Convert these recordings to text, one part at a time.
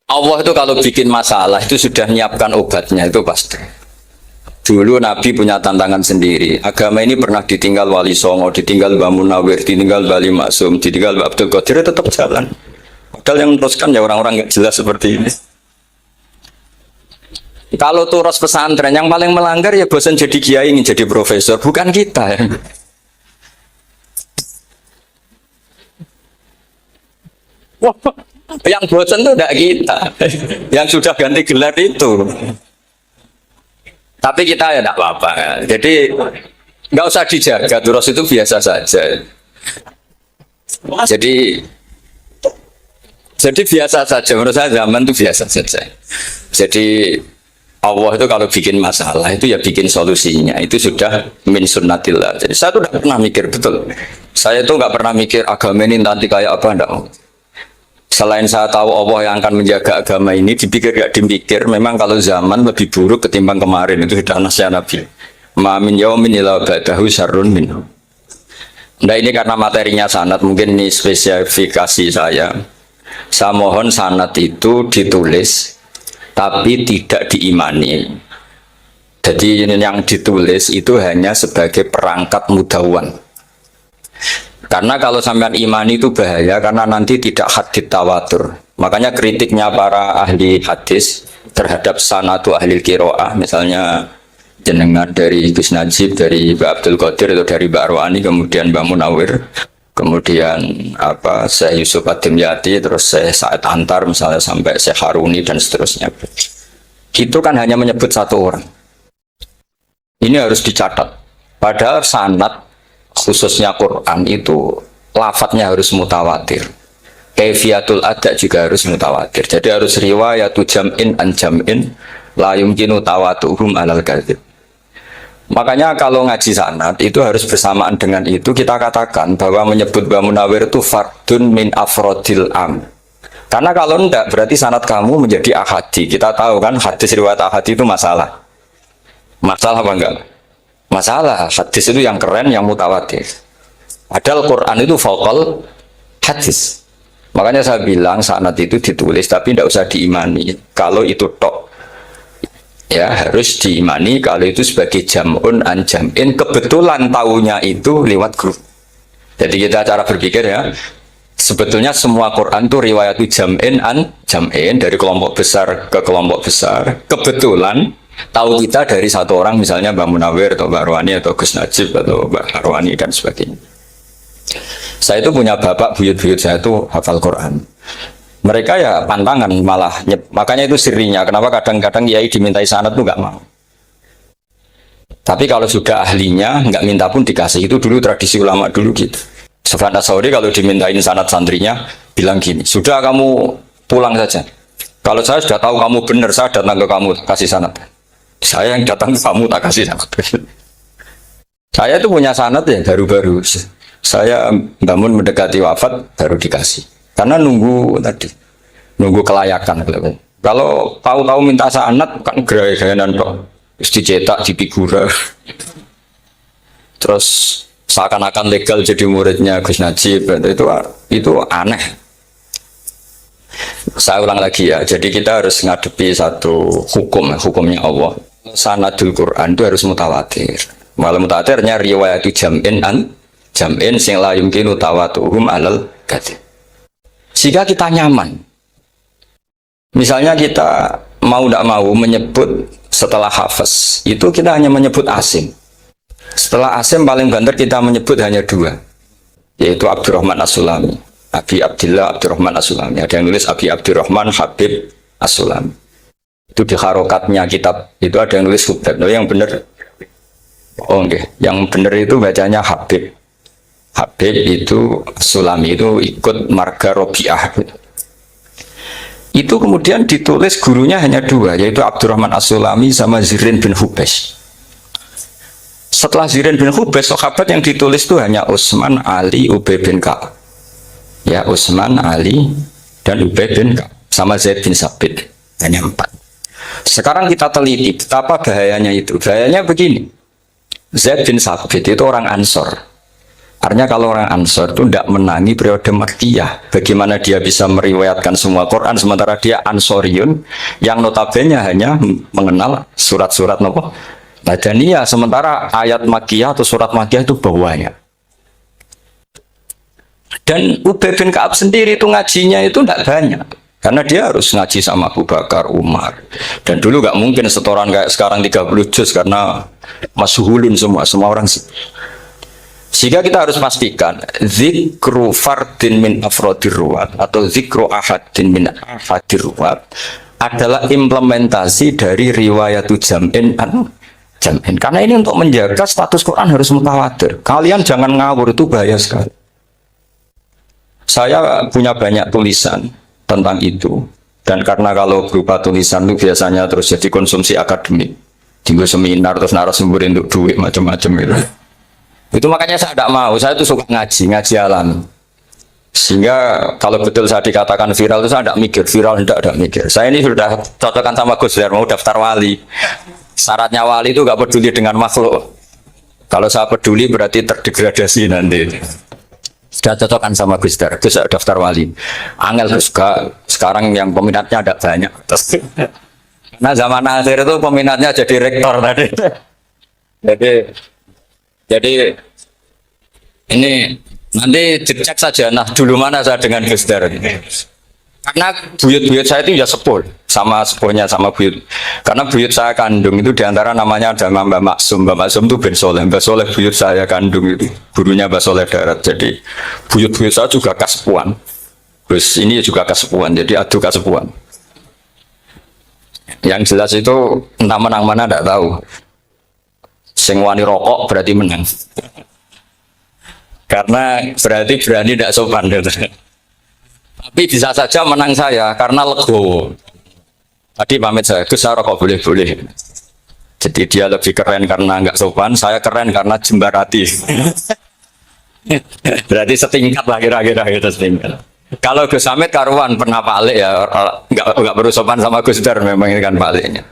Allah itu kalau bikin masalah itu sudah menyiapkan obatnya, itu pasti. Dulu Nabi punya tantangan sendiri. Agama ini pernah ditinggal Wali Songo, ditinggal Mbah Munawir, ditinggal Wali Maksum, ditinggal Mbah Abdul Qadir, tetap jalan. Padahal yang meneruskan ya orang-orang nggak jelas seperti ini. Kalau turus pesantren yang paling melanggar ya bosan jadi kiai ingin jadi profesor, bukan kita. Wah, yang bosan itu tidak kita, yang sudah ganti gelar itu. Tapi kita ya tidak apa-apa. Jadi nggak usah dijaga, terus itu biasa saja. Jadi biasa saja, menurut saya zaman itu biasa saja. Jadi Allah itu kalau bikin masalah itu ya bikin solusinya, itu sudah min sunnatillah. Jadi saya tuh tidak pernah mikir, betul. Saya tuh nggak pernah mikir agama ini nanti kayak apa, enggak. Selain saya tahu Allah yang akan menjaga agama ini, dipikir gak dipikir, memang kalau zaman lebih buruk ketimbang kemarin, itu sudah nasihat Nabi. Ma min yaumin illa ba'dahu syarrun minhu. Nah ini karena materinya sanad, mungkin ini spesifikasi saya. Saya mohon sanad itu ditulis, tapi tidak diimani. Jadi yang ditulis itu hanya sebagai perangkat mudawan. Karena kalau sampean imani itu bahaya, karena nanti tidak hadits tawatur. Makanya kritiknya para ahli hadis terhadap sanadu ahli qiraah, misalnya jenengan dari Gus Najib, dari Mbak Abdul Qadir atau dari Mbak Arwani, kemudian Mbak Munawir, kemudian Syekh Yusuf Ad-Dimyati, terus Syekh Sa'id Antar misalnya sampai Syekh Haruni dan seterusnya. Itu kan hanya menyebut satu orang. Ini harus dicatat. Padahal sanad khususnya Quran itu lafadznya harus mutawatir. Kaifiyatul ada juga harus mutawatir. Jadi harus riwayatu jam'in an jam'in la yumkinu tawatuhum alal kadzib. Makanya kalau ngaji sanad itu harus bersamaan dengan itu kita katakan bahwa menyebut Mbah Munawir itu fardun min afrodil am. Karena kalau enggak berarti sanad kamu menjadi ahadi. Kita tahu kan hadis riwayat ahadi itu masalah. Masalah apa enggak? Masalah, hadis itu yang keren, yang mutawatir. Padahal Quran itu vokal hadis. Makanya saya bilang sanad itu ditulis, tapi tidak usah diimani. Kalau itu tok, ya harus diimani. Kalau itu sebagai jam'un an jam'in, kebetulan tahunya itu lewat grup. Jadi kita cara berpikir ya, sebetulnya semua Quran itu riwayat jam'in an jam'in, dari kelompok besar ke kelompok besar. Kebetulan tahu kita dari satu orang, misalnya Mbak Munawir atau Mbak Arwani atau Gus Najib atau Mbak Arwani dan sebagainya. Saya itu punya bapak, buyut-buyut saya itu hafal Quran. Mereka ya pantangan malah, makanya itu sirinya. Kenapa kadang-kadang kiai dimintai sanad tuh nggak mau. Tapi kalau sudah ahlinya nggak minta pun dikasih. Itu dulu tradisi ulama dulu gitu. Sufyan Ats-Tsauri kalau dimintain sanad santrinya bilang gini, sudah kamu pulang saja. Kalau saya sudah tahu kamu benar, saya datang ke kamu kasih sanad. Saya yang datang ke kamu tak kasih sanad. Saya itu punya sanad ya baru-baru. Saya bangun mendekati wafat baru dikasih. Karena nunggu tadi, nunggu kelayakan. Kalau tahu-tahu minta sanad kan gaya-gayanan kok. Terus dicetak di figura. Terus seakan-akan legal jadi muridnya Gus Najib. Itu aneh. Saya ulang lagi ya. Jadi kita harus ngadepi satu hukumnya Allah. Sanadul Quran itu harus mutawatir. Malah mutawatirnya riwayat jam'in an jam'in sing la yumkinu tawatuhum alal kadzib. Sehingga kita nyaman. Misalnya kita mau tidak mau menyebut setelah hafaz, itu kita hanya menyebut asim. Setelah asim paling banter kita menyebut hanya dua, yaitu Abdurrahman As-Sulami, Abi Abdillah Abdurrahman As-Sulami. Ada yang nulis Abi Abdurrahman Habib As-Sulami. Itu di harokatnya kitab itu ada yang nulis Hubab. Nah, yang benar, oh enggak, yang benar itu bacanya Habib. Habib itu Sulami itu ikut marga Robiah. Itu kemudian ditulis gurunya hanya dua, yaitu Abdurrahman As-Sulami sama Zirin bin Hubesh. Setelah Zirin bin Hubesh, sahabat yang ditulis itu hanya Utsman, Ali, Ubay bin Ka'ab. Ya, Utsman, Ali, dan Ubay bin Ka'ab sama Zaid bin Sabit. Hanya 4. Sekarang kita teliti betapa bahayanya itu. Bahayanya begini. Zaid bin Sabit itu orang Ansor. Artinya kalau orang Ansor itu tidak menangi periode Makkiyah. Bagaimana dia bisa meriwayatkan semua Quran sementara dia Ansoriun yang notabene hanya mengenal surat-surat nopo Madaniyah, sementara ayat Makkiyah atau surat Makkiyah itu bawahnya. Dan Ubay bin Ka'ab sendiri itu ngajinya itu tidak banyak. Karena dia harus ngaji sama Abu Bakar, Umar. Dan dulu nggak mungkin setoran kayak sekarang 30 juz karena masuhulun semua orang. Sehingga kita harus pastikan zikru fardin min afrodir ruwat atau zikru ahadin min afadir ruwat adalah implementasi dari riwayatu jam'in jam'in. Karena ini untuk menjaga status Quran harus mutawatir. Kalian jangan ngawur, itu bahaya sekali. Saya punya banyak tulisan tentang itu. Dan karena kalau berupa tulisan itu biasanya terus jadi konsumsi akademik. Tinggal seminar terus narasumber untuk duit macam-macam gitu. Itu makanya saya tidak mau, saya itu suka ngaji alam. Sehingga kalau betul saya dikatakan viral itu saya tidak mikir, viral tidak mikir. Saya ini sudah cocokkan sama Gus Dur, mau daftar wali. Syaratnya wali itu nggak peduli dengan makhluk. Kalau saya peduli berarti terdegradasi nanti. Sudah cocokkan sama Gus Dur, itu saya daftar wali. Angel juga sekarang yang peminatnya ada banyak. Nah zaman akhir itu peminatnya jadi rektor tadi. Jadi ini nanti dicek saja. Nah dulu mana saya dengan Gus Dur. Karena buyut-buyut saya itu ya sepuh sama sepuhnya sama buyut. Karena buyut saya kandung itu diantara namanya ada Mbak Maksum. Mbak Maksum itu bin Soleh. Mbak Soleh buyut saya kandung itu gurunya Mbak Soleh Darat. Jadi buyut-buyut saya juga kasepuan. Terus ini juga kasepuan. Jadi adu kasepuan. Yang jelas itu entah menang mana tidak tahu. Sing wani rokok berarti menang. Karena berarti berani tidak sopan gitu. Tapi bisa saja menang saya karena legowo. Tadi pamit saya, Gus saya rokok boleh-boleh. Jadi dia lebih keren karena nggak sopan, saya keren karena jembarati. Berarti setingkat lah kira-kira gitu setingkat. Kalau Gus Hamid karuan pernah palik ya, nggak perlu sopan sama Gus Dur memang ini kan paliknya.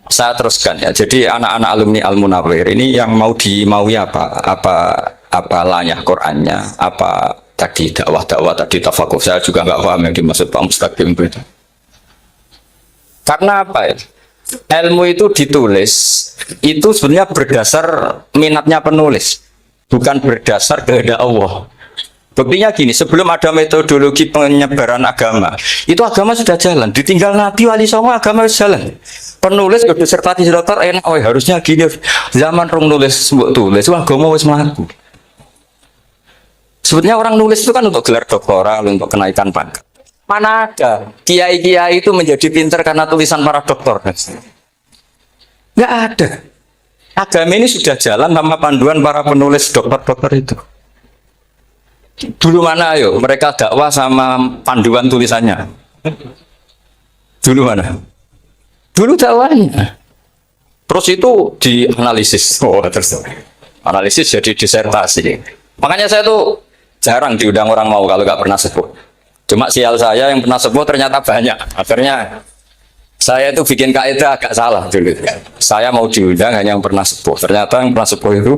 Saya teruskan ya. Jadi anak-anak alumni Al-Munawwir ini yang maui apa lanyah Qur'annya, apa tadi dakwah tadi tafakuh. Saya juga nggak paham yang dimaksud Pak Mustaqim itu. Karena apa ya? Ilmu itu ditulis itu sebenarnya berdasar minatnya penulis, bukan berdasar kehendak Allah. Buktinya gini, sebelum ada metodologi penyebaran agama, itu agama sudah jalan. Ditinggal Nabi Wali Songo, agama sudah jalan. Penulis ke disertasi dokter enak, oh harusnya gini. Zaman rong nulis tulis, agama wis mlaku. Sebetulnya orang nulis itu kan untuk gelar doktoral, untuk kenaikan pangkat. Mana ada kiai-kiai itu menjadi pinter karena tulisan para dokter? Nggak ada. Agama ini sudah jalan sama panduan para penulis dokter-dokter itu. Dulu mana ayo mereka dakwah sama panduan tulisannya? Dulu mana? Dulu dakwahnya. Terus itu dianalisis. Oh, terus analisis jadi disertasi. Makanya saya tuh jarang diundang orang mau kalau nggak pernah sepuh. Cuma sial saya yang pernah sepuh ternyata banyak. Akhirnya saya itu bikin kaidah agak salah dulu. Saya mau diundang hanya yang pernah sepuh. Ternyata yang pernah sepuh itu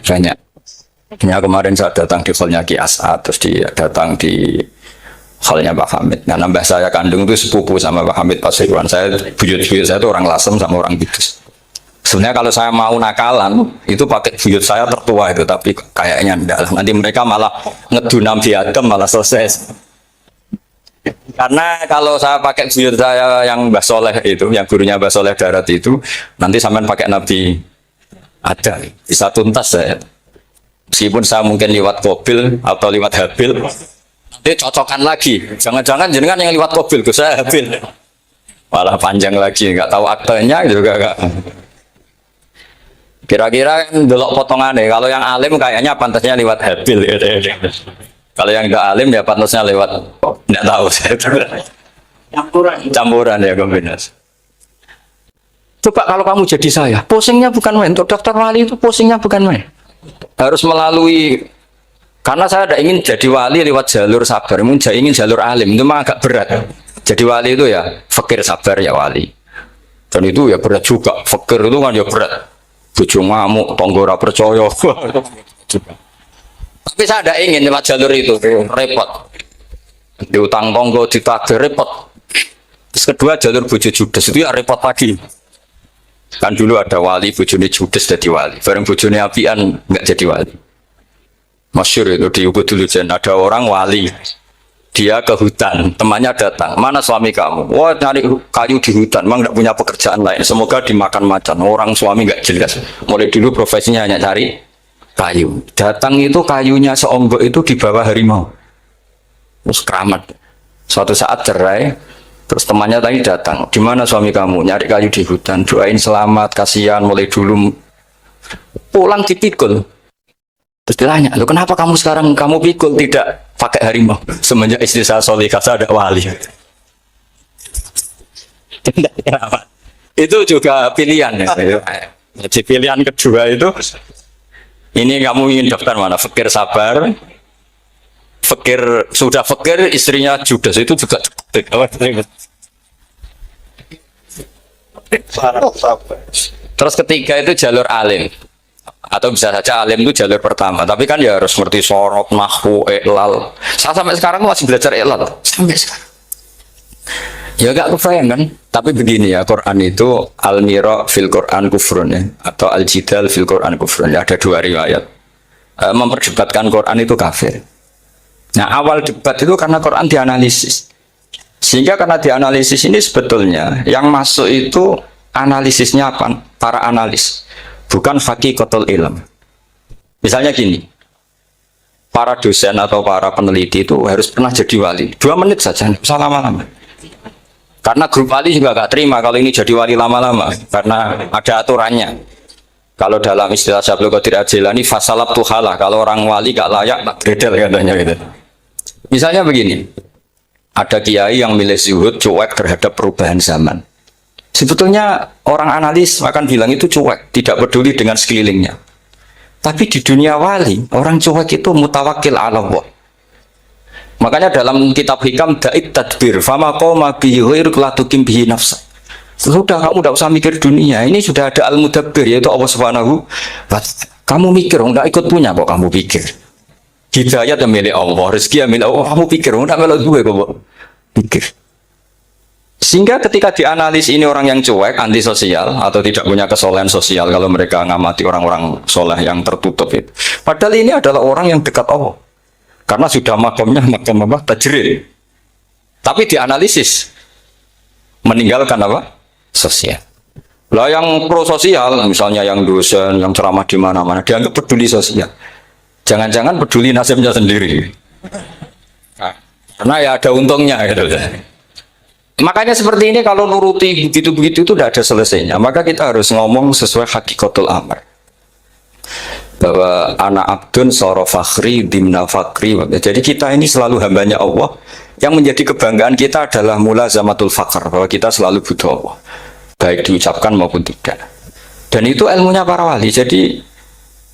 banyak. Ya, kemarin saya datang di hallnya Ki As'ad, terus dia datang di hallnya Pak Hamid. Nah, nambah saya kandung itu sepupu sama Pak Hamid Pasuruan. Saya buyut-buyut saya itu orang Lasem sama orang Bidus. Sebenarnya kalau saya mau nakalan, itu pakai buyut saya tertua itu, tapi kayaknya enggak lah. Nanti mereka malah ngedunam di Adam, malah selesai. Karena kalau saya pakai buyut saya yang Mbah Soleh itu, yang gurunya Mbah Soleh Darat itu, nanti sampean pakai Nabi ada, bisa tuntas saya. Meskipun saya mungkin lewat Qabil atau lewat Habil, nanti cocokkan lagi. Jangan-jangan jenengan yang lewat Qabil, saya Habil. Malah panjang lagi, nggak tahu aktenya juga nggak. Kira-kira kan delok potongannya. Kalau yang alim kayaknya pantasnya lewat Habil. Kalau yang nggak alim ya pantasnya lewat, nggak tahu. Campuran ya kombinasi. Coba kalau kamu jadi saya, pusingnya bukan main. Untuk dokter wali itu pusingnya bukan main. Harus melalui, karena saya tidak ingin jadi wali lewat jalur sabar, ingin jalur alim itu mah agak berat. Jadi wali itu ya fakir sabar ya wali, dan itu ya berat juga. Fakir itu kan ya berat. bojo ngamuk, tangga ora percaya. Tapi saya tidak ingin lewat jalur itu, repot. Diutang tangga ditagih repot. Terus kedua jalur bojo judes itu ya repot lagi. Kan dulu ada wali bojone judes jadi wali, bareng bojone apian nggak jadi wali. Masyhur itu di Ubud dulu ada orang wali. Dia ke hutan, temannya datang. Mana suami kamu? Wah, nyari kayu di hutan. Memang nggak punya pekerjaan lain. Semoga dimakan macan. Orang suami nggak jelas. Mulai dulu profesinya hanya cari kayu. Datang itu kayunya seonggok itu di bawah harimau. Terus keramat. Suatu saat cerai. Terus temannya tadi datang. Di mana suami kamu? Nyari kayu di hutan. Doain selamat, kasihan. Mulai dulu pulang dipikul. Terus ditanya, lo kenapa kamu sekarang kamu pikul tidak pakai harimau? Semenjak istri saya solihah, saya ada wali. Itu juga pilihan ya. Jadi pilihan kedua itu, ini kamu ingin daftar mana? Fakir sabar, fakir sudah fakir, istrinya judes itu juga. Terus ketiga itu jalur alim. Atau bisa saja alim itu jalur pertama, tapi kan ya harus ngerti sorot, nahwu, iklal. Saya sampai sekarang masih belajar iklal sampai sekarang. Ya gak kebayang kan? Tapi begini ya, Quran itu al-mira fil Quran kufrun ya, atau al-jidal fil Quran kufrun ya, ada dua riwayat. Memperdebatkan Quran itu kafir. Nah awal debat itu karena Quran dianalisis, sehingga karena dianalisis ini sebetulnya yang masuk itu analisisnya apa? Para analis. Bukan hakikatul ilm. Misalnya gini, para dosen atau para peneliti itu harus pernah jadi wali. 2 menit saja, nggak usah lama-lama. Karena grup wali juga gak terima kalau ini jadi wali lama-lama, karena ada aturannya. Kalau dalam istilah Syaikhul Qadir Al-Jilani, fasalab tuhalah, kalau orang wali gak layak, tak bredel katanya gitu. Misalnya begini, ada kiai yang milih zuhud, cuek terhadap perubahan zaman. Sebetulnya orang analis akan bilang itu cuek, tidak peduli dengan sekelilingnya. Tapi di dunia wali, orang cuek itu mutawakil ala Allah. Makanya dalam kitab hikam da'id tadbir, fama qoma bihi ghairuk la tukim bihi nafsa. Sudah kamu tidak usah mikir dunia, ini sudah ada al-mudabbir yaitu Allah Subhanahu wa ta'ala. Kamu mikir, enggak ikut punya kok kamu pikir. Hidayat yang milik Allah, rezeki yang milik Allah, kamu pikir, enggak melok duwe kok pikir. Sehingga ketika dianalisis ini orang yang cuek, antisosial atau tidak punya kesolehan sosial, kalau mereka ngamati orang-orang soleh yang tertutup itu. Padahal ini adalah orang yang dekat Allah. Karena sudah makamnya makam apa? Tajrid. Tapi dianalisis meninggalkan apa? Sosial. Lah yang pro sosial, misalnya yang dosen, yang ceramah di mana-mana, dianggap peduli sosial. Jangan-jangan peduli nasibnya sendiri. Nah, karena ya ada untungnya gitu. Makanya seperti ini kalau nuruti begitu-begitu itu tidak ada selesainya. Maka kita harus ngomong sesuai hakikatul amr. Bahwa anak abdun soro fakhri dimna fakri. Jadi kita ini selalu hambanya Allah. Yang menjadi kebanggaan kita adalah mulazamatul fakr. Bahwa kita selalu butuh Allah. Baik diucapkan maupun tidak. Dan itu ilmunya para wali. Jadi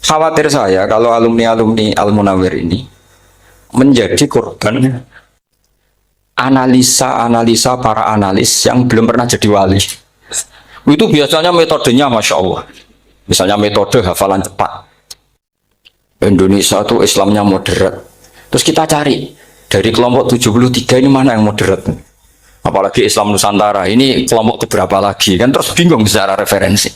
khawatir saya kalau alumni-alumni Al-Munawwir ini menjadi korban analisa para analis yang belum pernah jadi wali. Itu biasanya metodenya Masya Allah. Misalnya metode hafalan cepat. Indonesia itu Islamnya moderat. Terus kita cari dari kelompok 73 ini mana yang moderat. Apalagi Islam Nusantara ini kelompok keberapa lagi kan, terus bingung secara referensi.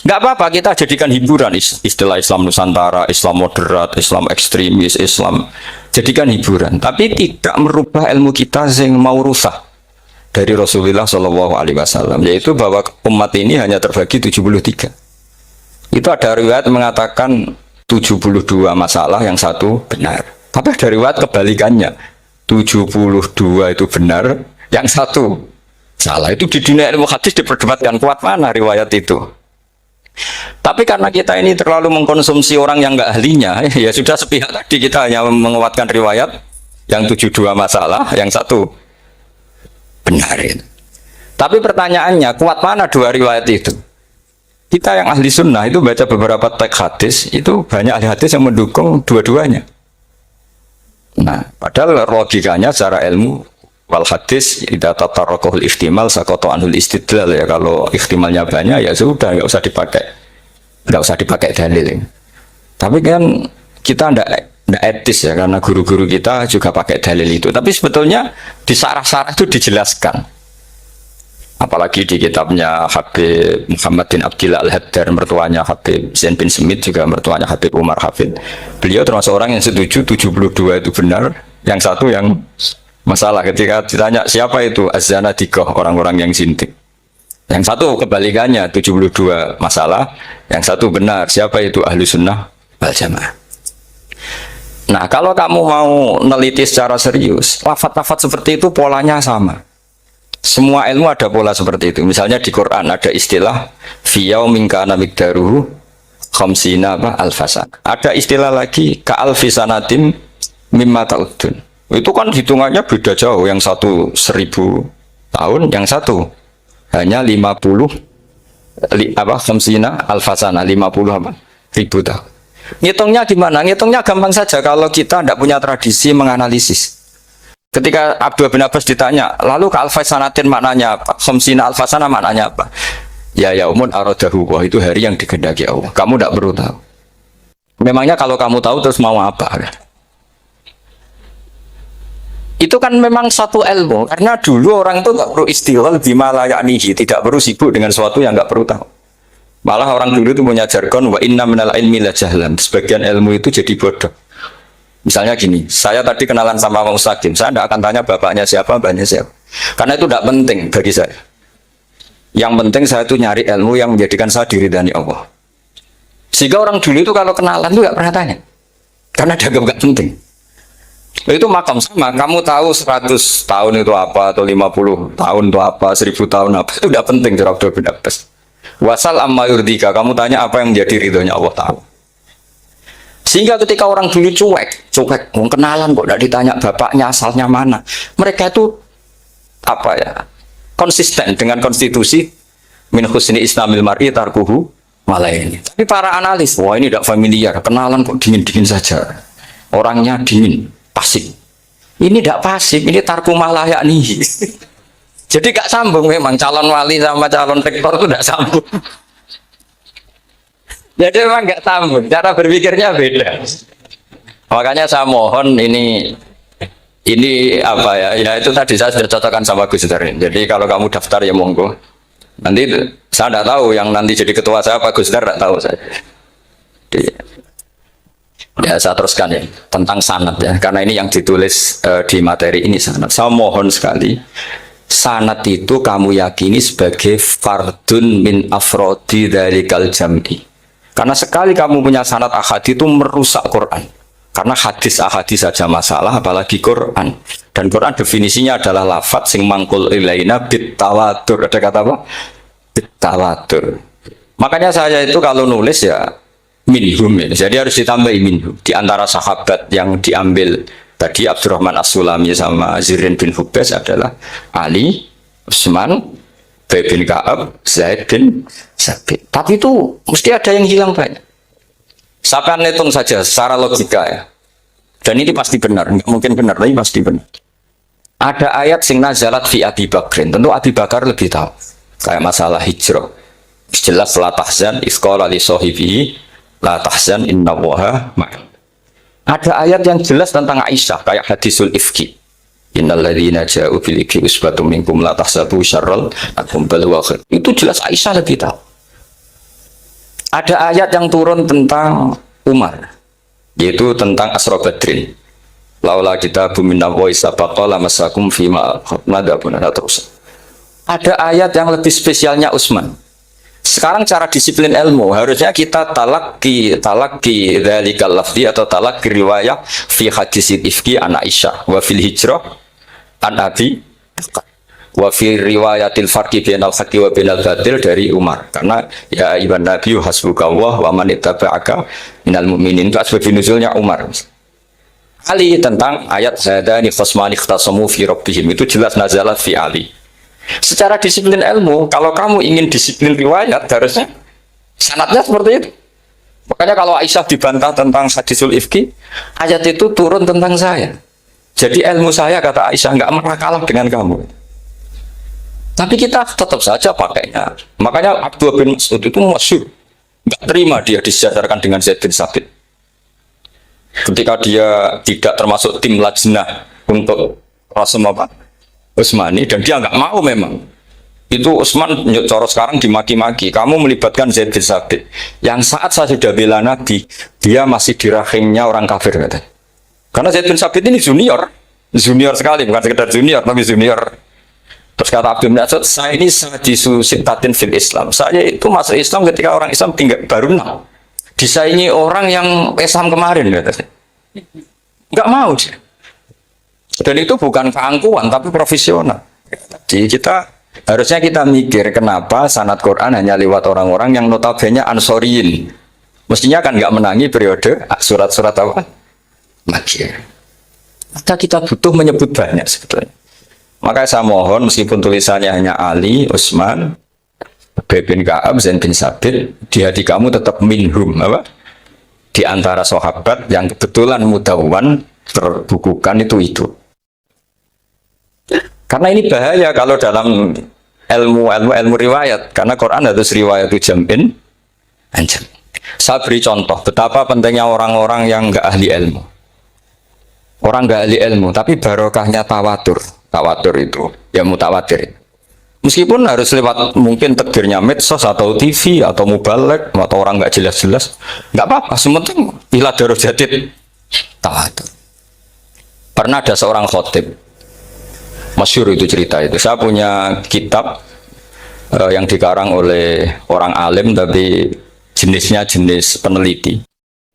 Nggak apa-apa, kita jadikan hiburan istilah Islam Nusantara, Islam moderat, Islam ekstremis, Islam, jadikan hiburan. Tapi tidak merubah ilmu kita yang mau rusak dari Rasulullah Shallallahu Alaihi Wasallam, yaitu bahwa umat ini hanya terbagi 73. Itu ada riwayat mengatakan 72 masalah, yang satu benar. Tapi ada riwayat kebalikannya, 72 itu benar, yang satu salah. Itu di dunia ilmu hadis diperdebatkan kuat mana riwayat itu. Tapi karena kita ini terlalu mengkonsumsi orang yang nggak ahlinya, ya sudah sepihak tadi, kita hanya menguatkan riwayat yang 72 masalah, yang satu benar. Tapi pertanyaannya, kuat mana dua riwayat itu? Kita yang ahli sunnah itu baca beberapa teks hadis, itu banyak ahli hadis yang mendukung dua-duanya. Nah, padahal logikanya secara ilmu, wal hadis idza tatarraqahul ihtimal saqata anhul istidlal, ya kalau ihtimalnya banyak ya sudah nggak usah dipakai nggak usah dipakai dalil. Tapi kan kita ndak etis ya, karena guru-guru kita juga pakai dalil itu. Tapi sebetulnya di sarah-sarah itu dijelaskan. Apalagi di kitabnya Habib Muhammad bin Abdillah Al-Haddar, mertuanya Habib Zain bin Smith, juga mertuanya Habib Umar Hafid. Beliau termasuk orang yang setuju 72 itu benar, yang satu yang masalah. Ketika ditanya siapa itu Az-Zanadiqah, orang-orang yang zindik. Yang satu kebalikannya, 72 masalah, yang satu benar, siapa itu Ahlu Sunnah wal Jamaah. Nah, kalau kamu mau neliti secara serius, lafaz-lafaz seperti itu polanya sama. Semua ilmu ada pola seperti itu. Misalnya di Quran ada istilah fiyaumin kana miqdaruhu khamsina alfasan. Ada istilah lagi ka alfisanatin mimma ta'udun. Itu kan hitungannya beda jauh. Yang satu 1000 tahun, yang satu hanya 50 khamsina alfasana, 50 ribu tahun. Ngitungnya gimana? Ngitungnya gampang saja kalau kita tidak punya tradisi menganalisis. Ketika Abdul bin Abbas ditanya, lalu ke alfasanatin maknanya apa? Khamsina alfasana maknanya apa? Ya yaumun aradahu, wah itu hari yang dikehendaki Allah. Kamu tidak perlu tahu. Memangnya kalau kamu tahu terus mau apa? Itu kan memang satu ilmu. Karena dulu orang itu nggak perlu istighal bima la ya'nihi, tidak perlu sibuk dengan sesuatu yang nggak perlu tahu. Malah orang dulu itu punya jargon wa inna minal ilmi la jahlan. Sebagian ilmu itu jadi bodoh. Misalnya gini, saya tadi kenalan sama Pak Mustaqim, saya tidak akan tanya bapaknya siapa, mbaknya siapa. Karena itu tidak penting bagi saya. Yang penting saya itu nyari ilmu yang menjadikan saya diridani Allah. Sehingga orang dulu itu kalau kenalan itu nggak pernah tanya. Karena dianggap nggak penting. Itu makam sama, kamu tahu 100 tahun itu apa, atau 50 tahun itu apa, 1000 tahun apa, itu tidak penting, Dr. Abdul bin Abbas. Wasal amma yurdika, kamu tanya apa yang menjadi ridhonya Allah Ta'ala. Sehingga ketika orang dulu cuek, mau kenalan kok tidak ditanya bapaknya asalnya mana. Mereka itu apa ya? Konsisten dengan konstitusi min husni islamil mar'i tarkuhu malaini. Tapi para analis, wah ini tidak familiar, kenalan kok dingin-dingin saja. Orangnya dingin, pasif. Ini tidak pasif, ini tarku malah yakni. Jadi gak sambung memang calon wali sama calon rektor itu tidak sambung. Jadi memang nggak sambung, cara berpikirnya beda. Makanya saya mohon ini apa ya? Ya itu tadi saya sudah cocokkan sama Gus Dar. Jadi kalau kamu daftar ya monggo. Nanti saya tidak tahu yang nanti jadi ketua saya Pak Gus Dar, tidak tahu saya. Jadi, ya saya teruskan ya tentang sanad ya, karena ini yang ditulis di materi ini sanad. Saya mohon sekali, sanad itu kamu yakini sebagai fardun min afrodi dzalikal jam'i. Karena sekali kamu punya sanad ahadi itu merusak Quran. Karena hadis ahadi saja masalah, apalagi Quran. Dan Quran definisinya adalah lafadz sing mangkul ilaina bit tawatur. Ada kata apa? Bit tawatur. Makanya saya itu kalau nulis ya minhum ya. Jadi harus ditambahi minhum. Di antara sahabat yang diambil tadi Abdurrahman As-Sulami sama Zirin bin Hubbas adalah Ali, Utsman, bin Ka'ab, Zaid bin Sabit. Tapi itu mesti ada yang hilang banyak. Saya hitung saja secara logika ya. Dan ini pasti benar, nggak mungkin benar, tapi pasti benar. Ada ayat sing nazalat fi Abi Bakrin. Tentu Abi Bakar lebih tahu. Kayak masalah hijrah. Jelas la tahzan isqala li sahibihi la tahzan innallaha ma'ana. Ada ayat yang jelas tentang Aisyah kayak hadisul ifki. Innalladzina ja'u bil ifki usbatum minkum la tahsabu syarral lakum bal huwa khair. Itu jelas Aisyah lebih tahu. Ada ayat yang turun tentang Umar, yaitu tentang Asra Badrin. Laula kitabun minallahi sabaqa lamasakum fima nadabun terus. Ada ayat yang lebih spesialnya Utsman. Sekarang cara disiplin ilmu harusnya kita talaki dzalikal lafzi atau talaki riwayah fi hadisil ifki an Aisyah wa fil hijrah an Abi wa fi riwayatil farqi bainal haqqi wa bainal batil dari Umar. Karena ya ibn Nabi hasbukallah wa man ittaba'aka minal mu'minin, itu asbab nuzulnya Umar. Ali tentang ayat hadani khasmani ikhtasamu fi rabbihim, itu jelas nazalat fi Ali. Secara disiplin ilmu, kalau kamu ingin disiplin riwayat harusnya sanadnya seperti itu. Makanya kalau Aisyah dibantah tentang hadisul ifki, ayat itu turun tentang saya. Jadi ilmu saya, kata Aisyah, nggak pernah kalah dengan kamu. Tapi kita tetap saja pakainya. Makanya Abdullah bin Mas'ud itu masyhur. nggak terima dia disejajarkan dengan Zaid bin Sabit. Ketika dia tidak termasuk tim lajnah untuk Rasul apa? Utsmani, dan dia nggak mau memang. Itu Utsman coro sekarang dimaki-maki. Kamu melibatkan Zaid bin Sabit. Yang saat saya sudah bela Nabi, dia masih di rahimnya orang kafir katanya. Karena Zaid bin Sabit ini junior sekali, bukan sekedar junior, tapi junior. Terus kata Abdul bin Asad, saya ini sadisu sittatin fil Islam. Saya itu masuk Islam ketika orang Islam tinggal baru 6. Disaingi orang yang Islam kemarin katanya. Nggak mau dia. Dan itu bukan keangkuhan tapi profesional. Jadi harusnya kita mikir kenapa sanad Quran hanya lewat orang-orang yang notabene ansoriyin. Mestinya kan nggak menangi periode surat-surat apa? Makkiyah. Maka kita butuh menyebut banyak sebetulnya. Maka saya mohon meskipun tulisannya hanya Ali, Utsman, Ubay bin Ka'ab, Zaid bin Sabit, di hati kamu tetap minhum apa? Di antara sahabat yang kebetulan mudawwan terbukukan itu. Karena ini bahaya kalau dalam ilmu riwayat, karena Quran harus riwayat itu jam'in anjam. Saya beri contoh betapa pentingnya orang-orang yang enggak ahli ilmu. Orang enggak ahli ilmu, tapi barokahnya tawatur. Tawatur itu ya mutawatir. Meskipun harus lewat mungkin tegirnya medsos atau TV atau mubalek atau orang nggak jelas-jelas, nggak apa-apa. Sementing ila darus jadid tawatur. Pernah ada seorang khotib, masyhur itu cerita itu. Saya punya kitab yang dikarang oleh orang alim tapi jenisnya jenis peneliti.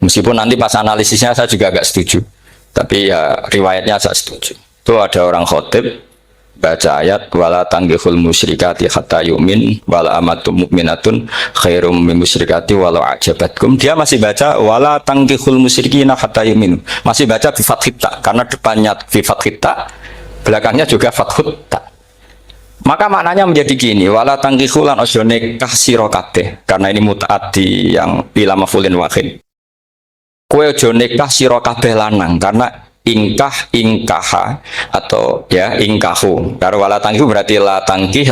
Meskipun nanti pas analisisnya saya juga agak setuju, tapi ya riwayatnya saya setuju. Itu ada orang khotib baca ayat wala tanggihul musyrikati hatta yu'min wala amatum mu'minatun khairum min musyrikati walau ajabatkum. Dia masih baca wala tanggihul musyrikina hatta yu'min, masih baca bi fathit ta, karena depannya bi fathit ta, belakangnya juga fathut ta. Maka maknanya menjadi gini, wala tanggihul lan ojo nikah sira kabeh, karena ini mutaaddi yang ila mafulin wahid. Kowe ojo nikah sira kabeh lanang, karena ingkaha atau ya ingkahu. Kalau wala tangkihu berarti la tangkiha,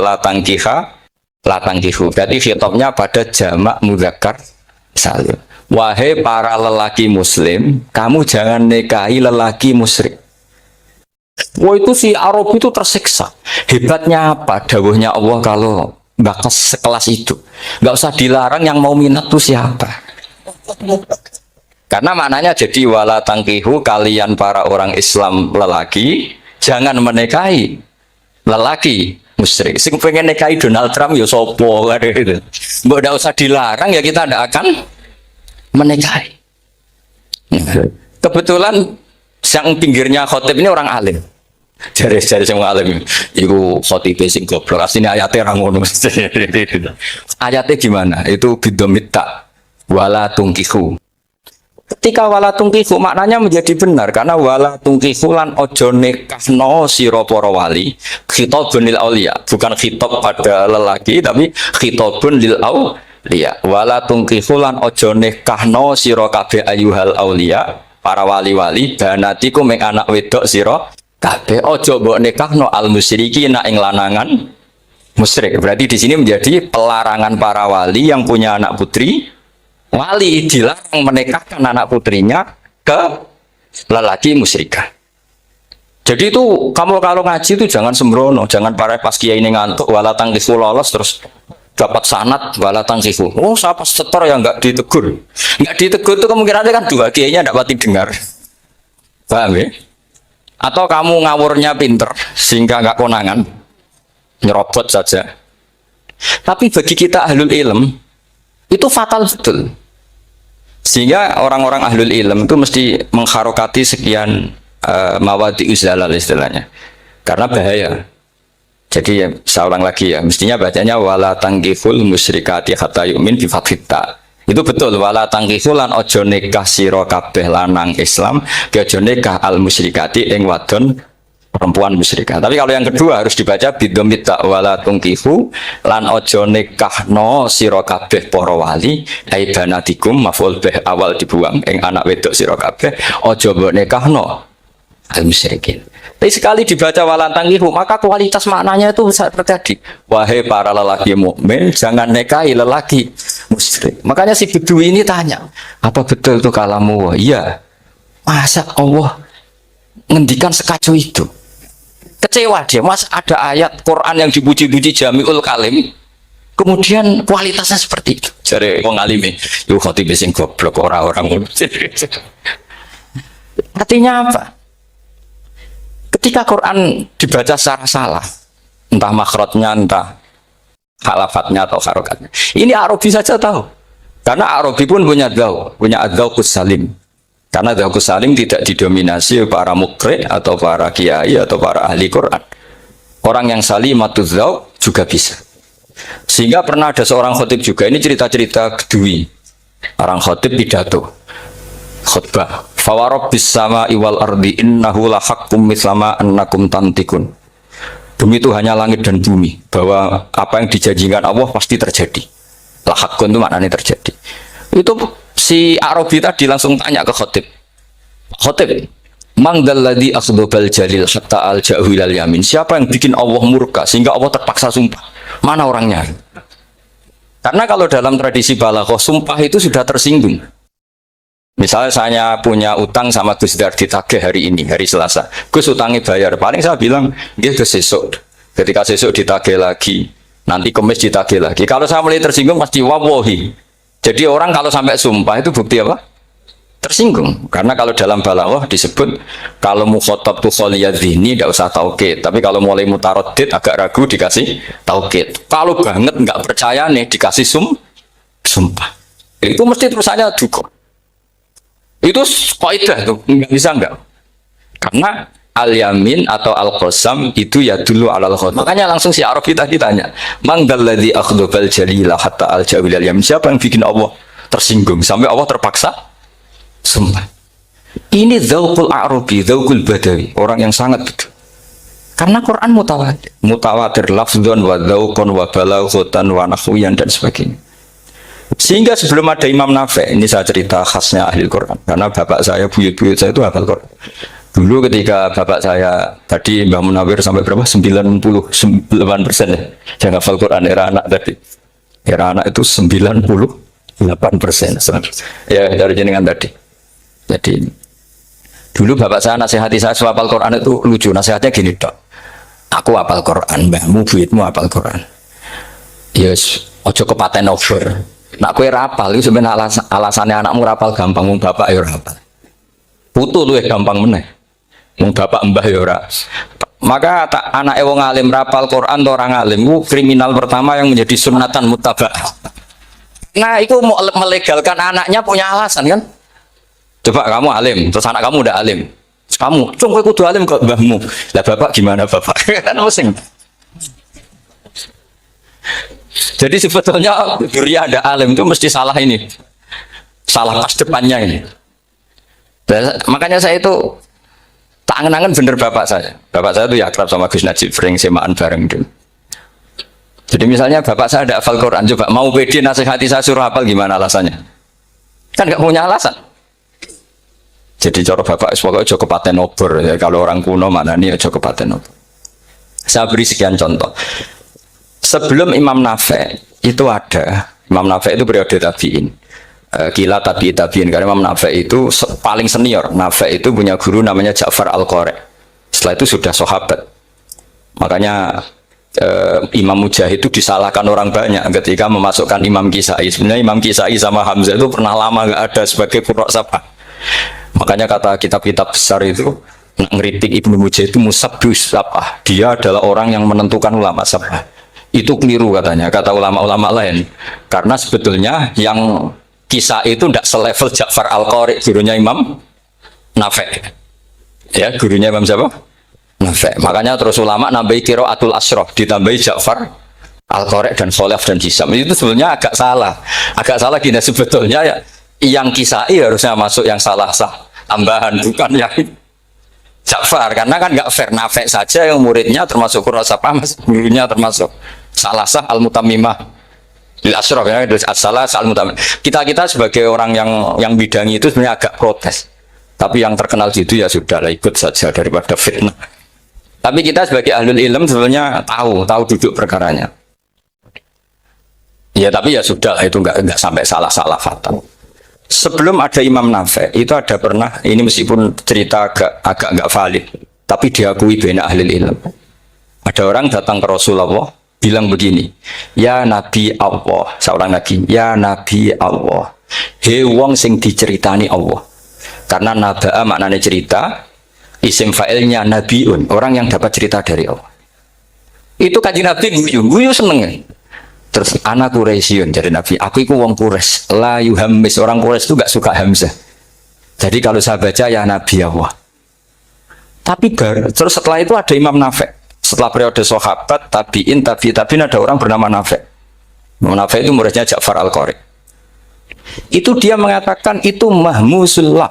la tangkihu. Berarti khitabnya pada jamak mudzakkar salim. Wahai para lelaki muslim, kamu jangan nikahi lelaki musyrik. Wah, itu si Arab itu tersiksa. Hebatnya apa? Dawuhnya Allah kalau bakas sekelas itu. Nggak usah dilarang, yang mau minat tuh siapa? Karena maknanya jadi wala tangkihu, kalian para orang Islam lelaki jangan menikahi lelaki musyrik. Sing pengen nikahi Donald Trump ya sopo gitu. Mbok ndak usah dilarang ya kita ndak akan menikahi. Kebetulan yang pinggirnya khotib ini orang alim. Jari semua alim. Iku khotib sing goblok. Asline ayatnya ra ngono. Ayatnya gimana? Itu bidomita wala tungkihu. Ketika wala tungkihu maknanya menjadi benar, karena wala tungkihu lan ojo nikahno sira para wali, khitabun lil auliya, bukan khitab pada lelaki tapi khitabun lil auliya. Wala tungkihu lan ojo nikahno sira kabeh ayyuhal auliya, para wali-wali, banatiku mek anak wedok sira kabeh, ojo mbok nikahno al musyrikina ing lanangan musyrik. Berarti di sini menjadi pelarangan para wali yang punya anak putri. Wali dilarang menikahkan anak putrinya ke lelaki musyrikah. Jadi itu kamu kalau ngaji itu jangan sembrono, jangan pas kiai ini ngantuk wala tangkihu lolos terus dapat sanad wala tangkihu. Oh, siapa setor yang nggak ditegur? Nggak ditegur itu kemungkinannya kan dua kiainya dapat didengar. Paham ya? Atau kamu ngawurnya pinter sehingga nggak konangan, nyerobot saja. Tapi bagi kita ahlul ilm itu fatal betul. Sehingga orang-orang ahlul ilm itu mesti mengharokati sekian mawadi uzalal istilahnya. Karena bahaya. Jadi ya, saya ulang lagi ya, mestinya bacanya wala tanggihul musyrikati hatta yu'min bi fathit ta. Itu betul, wala tanggihul lan ojo nikah sira kabeh lanang Islam, ojo nikah al musyrikati ing wadon perempuan musyrikah. Tapi kalau yang kedua harus dibaca bidomit wala tungkihu lan ojo nikahno sira kabeh para wali ai banatikum maf'ul bih awal dibuang ing anak wedok sira kabeh ojo mbok nikahno al musyrikin. Tapi sekali dibaca wala tangkihu maka kualitas maknanya itu terjadi. Wahai para lelaki mukmin jangan nikahi lelaki musyrik. Makanya si Bedui ini tanya, apa betul itu kalamu Allah? Iya. Masa Allah ngendikan sekacau itu? Kecewa dia, mas ada ayat Quran yang dipuji-puji Jamiul Kalim, kemudian kualitasnya seperti itu. Jadi wong alime, yo khotib sing goblok orang-orang. Artinya apa? Ketika Quran dibaca secara salah, entah makhrajnya, entah halafatnya atau harokatnya, ini Arabi saja tahu. Karena Arabi pun punya adzauqus salim. Karena adzauqus salim tidak didominasi para mukri atau para kiai atau para ahli Quran. Orang yang salimatuz dzauq juga bisa. Sehingga pernah ada seorang khotib juga, ini cerita-cerita Kedui. Orang khotib pidato khutbah, fawarabbis sama'i wal ardi innahu lahaqqum mislama annakum tantikun. Demi itu hanya langit dan bumi, bahwa apa yang dijanjikan Allah pasti terjadi. Lahaqqun itu maknanya terjadi. Itu si Arabi tadi langsung tanya ke khotib, khotib, mangdalladzi akhdobal jalil hatta al jahwilal yamin, siapa yang bikin Allah murka sehingga Allah terpaksa sumpah? Mana orangnya? Karena kalau dalam tradisi balaghah, sumpah itu sudah tersinggung. Misalnya saya punya utang sama Gus Dar ditagih hari ini, hari Selasa. Gus utangnya bayar. Paling saya bilang, dia ke sesuk. Ketika sesuk ditagih lagi, nanti Kamis ditagih lagi. Kalau saya mulai tersinggung pasti wawahi. Jadi orang kalau sampai sumpah itu bukti apa? Tersinggung. Karena kalau dalam balaghah disebut kalau mukhatab tuh kholiyadzihni tidak usah taukid. Tapi kalau mulai mutaroddid agak ragu dikasih taukid. Kalau banget nggak percaya nih dikasih sumpah. Itu mesti terusannya duga. Itu kaidah tuh, nggak bisa nggak. Karena al-yamin atau al-qasam itu ya dulu alal khotbah. Makanya langsung si Arabi tadi tanya, mangdalladzi akhdobal jalila hatta al-jawilal yamin, siapa yang bikin Allah tersinggung sampai Allah terpaksa sumpah. Ini dzauqul Arabi, dzauqul Badawi, orang yang sangat betul. Karena Quran mutawatir lafdzon wa dzauqon wa balaghatan wa nahwiyan dan sebagainya. Sehingga sebelum ada Imam Nafi', ini saya cerita khasnya ahli Quran, karena bapak saya, buyut-buyut saya itu hafal Quran. Dulu ketika bapak saya tadi Mbah Munawir sampai berapa? 98% ya. Yang hafal Quran era anak tadi. Era anak itu 98%. Ya dari jenengan tadi. Jadi dulu bapak saya nasihati saya hafal Quran itu lucu. Nasihatnya gini, Dok. Aku hafal Quran, mbahmu buyutmu hafal Quran. Yes, ojo kepaten over. Nak kowe rapal itu sebenarnya alasannya anakmu rapal gampang, wong bapak ya rapal. Putu lu gampang meneh. Wong bapak mbah ya ora. Maka tak anak wong alim rapal Quran atau orang alim itu kriminal pertama yang menjadi sunatan mutabak. Nah, itu mau melegalkan anaknya punya alasan kan? Coba kamu alim, terus anak kamu udah alim. Terus kamu, cung kowe kudu alim kok mbahmu. Lah bapak gimana bapak? Kan pusing. Jadi sebetulnya duri ada alim itu mesti salah ini. Salah pas depannya ini. Makanya saya itu tak angen-angen bener bapak saya. Bapak saya itu ya akrab sama Gus Najib, sering semaan bareng dulu. Jadi misalnya bapak saya ada hafal Quran, coba mau pede nasihati saya suruh hafal gimana alasannya? Kan nggak punya alasan. Jadi cara bapak pokoknya joko paten obor. Ya, kalau orang kuno mana nih joko paten obor. Saya beri sekian contoh. Sebelum Imam Nafi' itu ada, Imam Nafi' itu periode tabi'in. Kila tabi'in, karena Imam Nafi' itu paling senior. Nafi' itu punya guru namanya Ja'far Al-Qari. Setelah itu sudah sahabat. Makanya Imam Mujahid itu disalahkan orang banyak ketika memasukkan Imam Kisai. Sebenarnya Imam Kisai sama Hamzah itu pernah lama nggak ada sebagai qurra sab'ah. Makanya kata kitab-kitab besar itu ngeritik Ibnu Mujahid itu musabbus sab'ah. Dia adalah orang yang menentukan ulama sab'ah. Itu keliru katanya, kata ulama-ulama lain. Karena sebetulnya yang Kisah itu tidak selevel Ja'far Al-Qari, gurunya Imam Nafi'. Ya, gurunya Imam siapa? Nafi'. Makanya terus ulama nambahi qiraatul asyraf, ditambahi Ja'far Al-Qari dan Khalaf dan Hisam. Itu sebenarnya agak salah. Agak salah gini sebetulnya ya, yang Kisai harusnya masuk yang salah sah tambahan, bukan yang Ja'far, karena kan nggak fair. Nafi' saja yang muridnya termasuk Qurrasapah, gurunya termasuk salah sah al-mutammimah lil asyraf ya, as-salah al-mutammimah. Kita sebagai orang yang bidangi itu sebenarnya agak protes. Tapi yang terkenal situ ya sudah lah, ikut saja daripada fitnah. Tapi kita sebagai ahlul ilm sebenarnya tahu duduk perkaranya. Ya tapi ya sudah lah, itu nggak sampai salah-salah fatal. Sebelum ada Imam Nafi itu ada pernah, ini meskipun cerita agak nggak valid, tapi diakui bena ahli ilmu. Ada orang datang ke Rasulullah bilang begini, ya Nabi Allah, seorang lagi, ya Nabi Allah, he wong sing diceritani Allah. Karena naba'a maknanya cerita, isim fa'ilnya nabiun, orang yang dapat cerita dari Allah. Itu kanjeng Nabi guyu seneng. Terus anak Quraisyun jadi Nabi, aku itu wong Quraisy, la yuhammis, orang Quraisy itu gak suka hamzah. Jadi kalau saya baca ya Nabi Allah. Tapi terus setelah itu ada Imam Nafi. Setelah periode sahabat, tabiin ada orang bernama Nafi. Imam Nafi itu muridnya Ja'far Al-Qari. Itu dia mengatakan itu mahmusullah.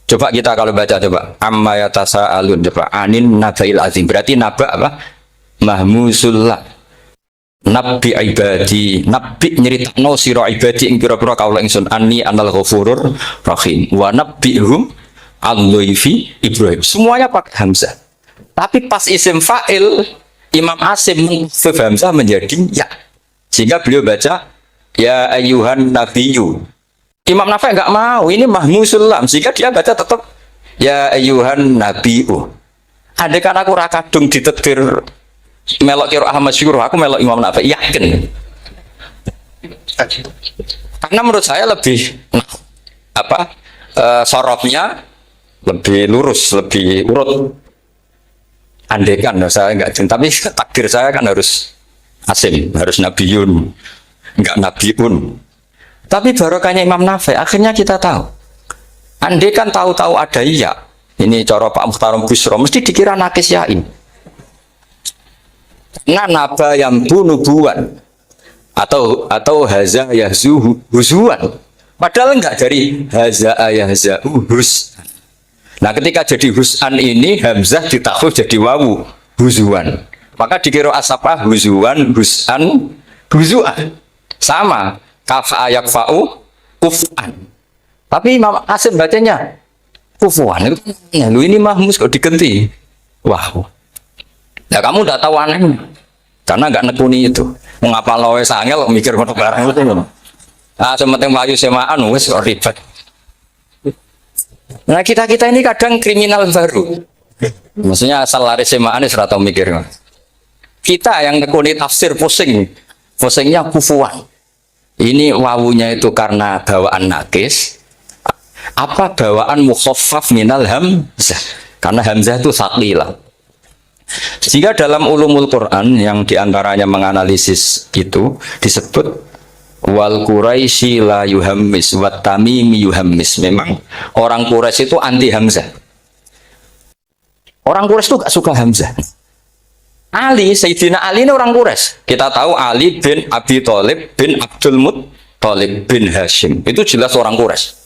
Coba kita kalau baca coba amma yatasaalun, coba anin nabail azim, berarti naba apa? Mahmusullah. Nabi ibadi, nabi nyeritakno sira ibadi ing pira-pira kaula ingsun anni anal ghafurur rahim wa nabbihum al-laifi Ibrahim. Semuanya pakai hamzah. Tapi pas isim fa'il Imam Asim mengkhafif hamzah menjadi ya. Sehingga beliau baca ya ayyuhan nabiyyu. Imam Nafi enggak mau, ini mahmusul lam, sehingga dia baca tetap ya ayyuhan nabiyyu. Andai kan aku ra kadung ditetir melok kira Ahmad Syukur, aku melok Imam Nafi, yakin. Karena menurut saya lebih sorotnya lebih lurus, lebih urut. Andekan saya enggak, tapi takdir saya kan harus Asim, harus Nabiyun, enggak Nabiun. Tapi barokahnya Imam Nafi, akhirnya kita tahu. Andekan tahu-tahu ada iya, ini cara Pak Mukhtarom Busro, mesti dikira nakis yain. Nah, naba yang bunubuan atau haza yahzu huzuan, padahal enggak dari haza yahza hus. Nah, ketika jadi husan ini hamzah ditakhfif jadi wawu huzuan, maka dikira asapah huzuan husan huzuan sama kafa yakfa'u kufan. Tapi Imam Asim bacanya kufuan. Lu ini mahmus kok diganti. Wah. Nah, kamu tidak tahu anehnya. Karena nggak nekuni itu. Mengapa lawe sangel mikir ngono barang itu. Ah, sementing mlayu semaan wis ribet. Nah, kita ini kadang kriminal baru. Maksudnya asal lari semaan wis ora tau mikir. Kita yang nekuni tafsir pusing. Pusingnya kufuan. Ini wawunya itu karena bawaan nakis, apa bawaan mukhaffaf minal hamzah, karena hamzah itu saqilah. Sehingga dalam ulumul Quran yang diantaranya menganalisis itu disebut wal Quraisy la yuhammis wat tamimi yuhammis. Memang orang Quraisy itu anti hamzah. Orang Quraisy itu gak suka hamzah. Ali, Sayyidina Ali ini orang Quraisy. Kita tahu Ali bin Abi Thalib bin Abdul Muttalib bin Hashim. Itu jelas orang Quraisy.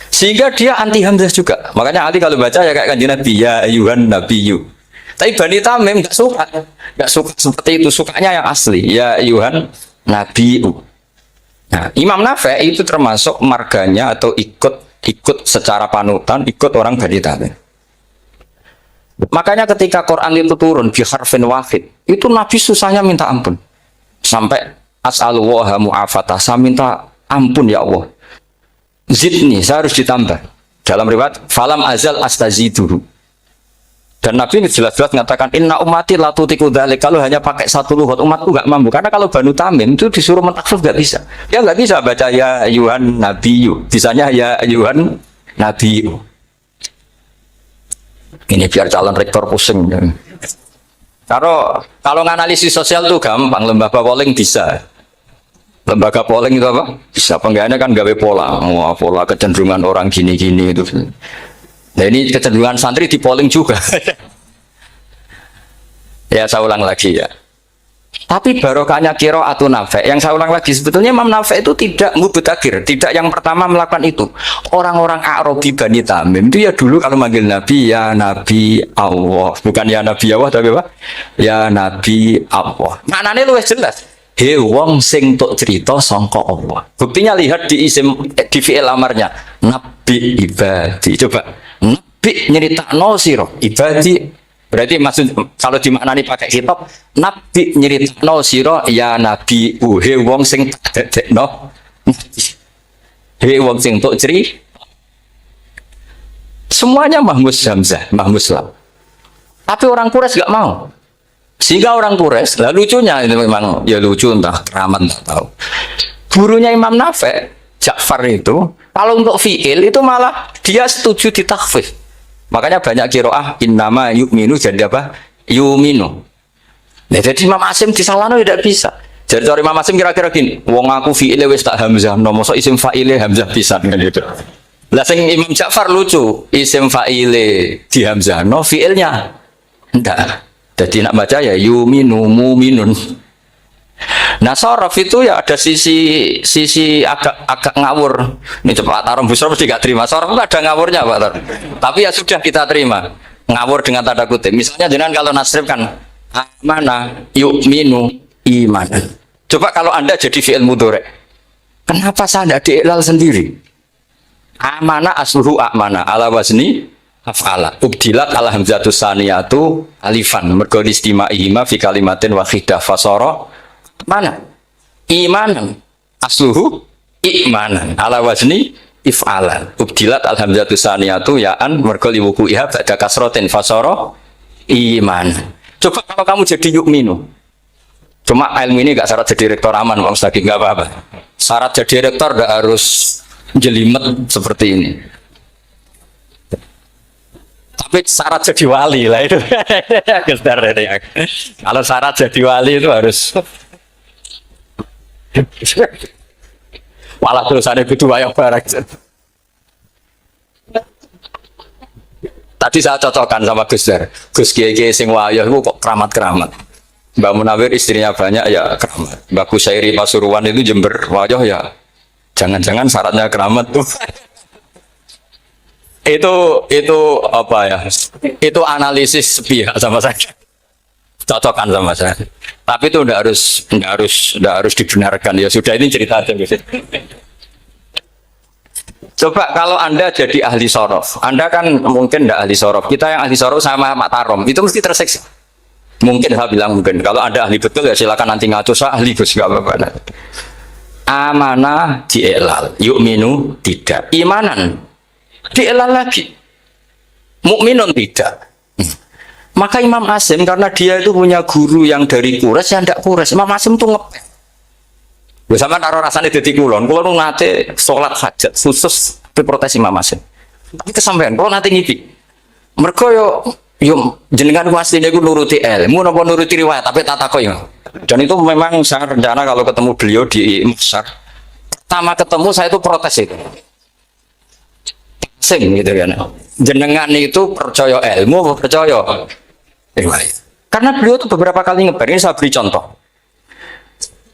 Sehingga dia anti hamzah juga. Makanya Ali kalau baca ya kayak kanjeng Nabi, ya ayyuhan nabiyyu. Tapi Bani Tamim enggak suka. Enggak suka seperti itu, sukanya yang asli. Ya ayyuhan nabiyyu. Nah, Imam Nafi itu termasuk marganya atau ikut secara panutan, ikut orang Bani Tamim. Makanya ketika Quran itu turun bi harfin wahid, itu Nabi susahnya minta ampun. Sampai as'alullaha mu'afatah, saya minta ampun ya Allah. Zidni, saya harus ditambah. Dalam riwayat falam azal astaziduhu. Dan Nabi jelas-jelas mengatakan inna ummati la tutiku dzalik, kalau hanya pakai satu lughat umatku enggak mampu. Karena kalau Banu Tamim itu disuruh mentakhfif enggak bisa. Dia enggak bisa baca ya ayyuhan nabiyyu, bisanya ya ayyuhan nabiyyu. Ini biar calon rektor pusing. Kalau nganalisis sosial tuh gampang, lembaga polling bisa. Lembaga polling itu apa? Bisa. Penggawaannya kan gawe pola, pola kecenderungan orang gini-gini itu. Nah, ini kecenderungan santri di polling juga. Ya saya ulang lagi ya. Tapi barokahnya qiraatun Nafi. Yang saya ulang lagi, sebetulnya Imam Nafi itu tidak mubtagir, tidak yang pertama melakukan itu. Orang-orang Arabi Bani Tamim itu ya dulu kalau manggil Nabi ya Nabi Allah, bukan ya Nabi Allah tapi apa? Ya Nabi Allah. Maknanya luwih jelas. He wong sing tok cerita sangka Allah. Buktinya lihat di isim di fi'il amarnya. Nabi ibadi. Coba. Nabi nyeritakno sira ibadi Berarti maksud kalau dimaknani pakai kitab, nabi nyeritakno sira ya nabi he wong sing tak dadekno. He wong sing tok ceri. Semuanya mahmus Hamzah, mahmus lam. Tapi orang Quraisy gak mau. Sehingga orang Quraisy, lah lucunya itu memang ya lucu entah keramat tak tahu. Gurunya Imam Nafi' Ja'far itu kalau untuk fi'il itu malah dia setuju ditakhfif. Makanya banyak qiraah innama yu'minu jadi apa? Yu'minu. Nah, jadi Imam Asim disalahno tidak bisa. Jadi cara Imam Asim kira-kira gini, wong aku fi'ile wis tak hamzah, no mosok isim fa'ile hamzah pisan kan gitu. Lah sing Imam Ja'far lucu, isim fa'ile di hamzah, no fi'ilnya ndak. Jadi nak baca ya yu'minu mu'minun. Nah sorof itu ya ada sisi agak ngawur. Ini coba Tarom Busro mesti gak terima. Sorof itu ada ngawurnya Pak Tar. Tapi ya sudah kita terima. Ngawur dengan tanda kutip. Misalnya jangan kalau nasrib kan amana yu'minu imanan. Coba kalau Anda jadi fi'il mudhari'. Kenapa saya tidak diiklal sendiri? Amana asluhu amana ala wazni af'ala. Ubdilat ala hamzatus saniyatu alifan. Mergo istima'ihima fi kalimatin wahidah fasara mana? Imanan asluhu imanan ala wazni if'alan ubdilat alhamzatu saniyatu ya'an mergo liwuku'iha ba'da kasratin fasara iman. Coba kalau kamu jadi yu'minu, cuma ilmu ini gak syarat jadi rektor aman Pak Mustaqim, gak apa-apa. Syarat jadi rektor gak harus jelimet seperti ini, tapi syarat jadi wali lah itu. Kalau syarat jadi wali itu harus malah terusannya kudu wayang bareng. Tadi saya cocokkan sama Gus Dar. Gus Kiai sing wayah itu kok keramat-keramat. Mbak Munawir istrinya banyak ya keramat. Mbak Kusairi Pasuruan itu Jember wayah ya. Jangan-jangan syaratnya keramat tuh. itu apa ya? Itu analisis sepihak sama saya. Cocokkan sama saya. Tapi itu tidak harus dibenarkan. Ya sudah, ini cerita aja. Coba kalau Anda jadi ahli sorof, Anda kan mungkin tidak ahli sorof. Kita yang ahli sorof sama Mak Tarom itu mesti terseksa. Mungkin saya bilang mungkin. Kalau Anda ahli betul ya silakan nanti ngaco saya ahli Gus gak apa-apa. Amanah dielal, yu'minu tidak. Imanan dielal lagi. Mukminun tidak. Maka Imam Asim karena dia itu punya guru yang dari Quraisy yang tidak Quraisy, Imam Asim itu ngepet. Bersama taruh rasanya di kulon nate sholat hajat khusus protes Imam Asim. Tapi kesampaian, kalau nanti ngipi, mereka yo jenengan aslinya gue nuruti ilmu, nopo nuruti riwayat, tapi tak takoi. Dan itu memang saya rencana kalau ketemu beliau di Masar, pertama ketemu saya itu protes itu, sing gitu kan. Jenengan itu percaya ilmu, percaya riwayat. Karena beliau itu beberapa kali ngebar, ini saya beri contoh.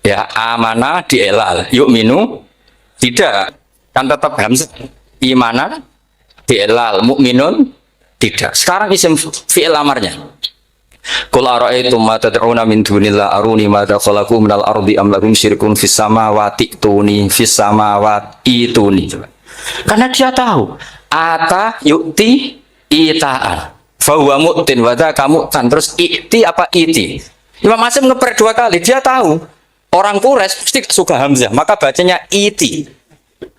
Ya, amanah dielal, yu'minu tidak, kan tetap hamzah. Imanan dielal, mukminun tidak. Sekarang isim fi'il amarnya. Qul ara'aytum ma tad'una min dunillah aruni madza khalaqu minal ardi am lahum syirkun fis samawati tuni fis samawati tuni. Karena dia tahu ata yu'ti ita'an fahuwa mu'tin wa kamu kan terus i'ti apa iti. Imam Asim ngeper dua kali, dia tahu orang Quraisy mesti suka hamzah, maka bacanya iti.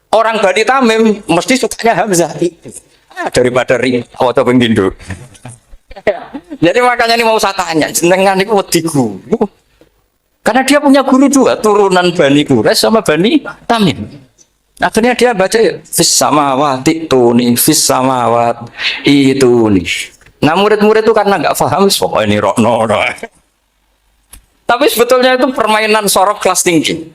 Orang Bani Tamim mesti sukanya hamzah iti. Daripada ring atau penggindu. Jadi makanya ini mau saya tanya, jenengan itu wedi guru. Karena dia punya guru dua, turunan Bani Quraisy sama Bani Tamim. Akhirnya dia baca fis samawati tuni fis samawat itu nih. Nah murid-murid itu karena nggak paham, pokoknya ini rokno. Tapi sebetulnya itu permainan sorok kelas tinggi.